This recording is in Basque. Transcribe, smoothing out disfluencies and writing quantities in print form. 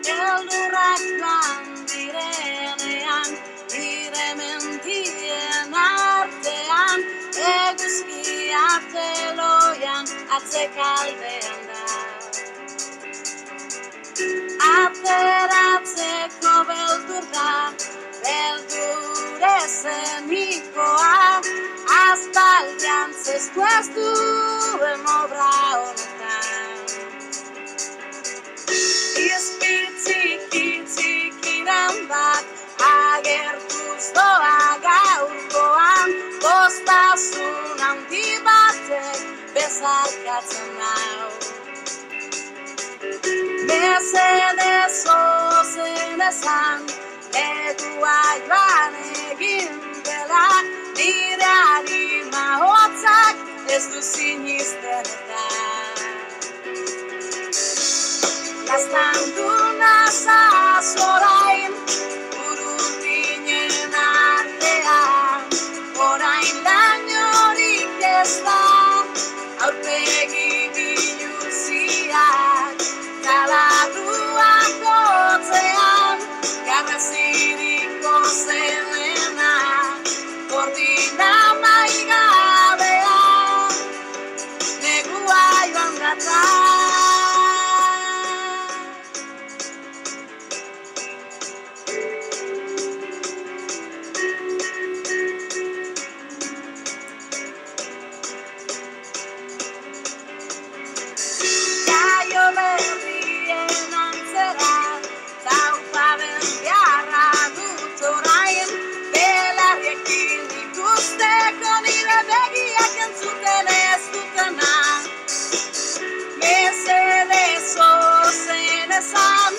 Eldurrak joan direnean, nire mentien artean, eguzkia teloian, atzekaldean da. Ateratzeko beldur da, beldur ezenikoa, aspaldian zestu ez duen obra honetan. Izpitzikiran bat, agertuz doa gaurkoan, bostasun handi batek bezarkatzen nau. Mesedez ozen esan, negua joan egin dela, nire harima hotzak ez du sinisten eta. Gaztandu nazaz orain, urrutinen artean, orain lainorik ez da, aurpegi biluziak, taladruak gotzean, garraziriko zelena, gordina maigabea, negua joan gata. Berrien antzera, tauparen beharra dut orain, belarriekin ikusteko nire begiak entzuten ez dutena. Mesedez ozen esan,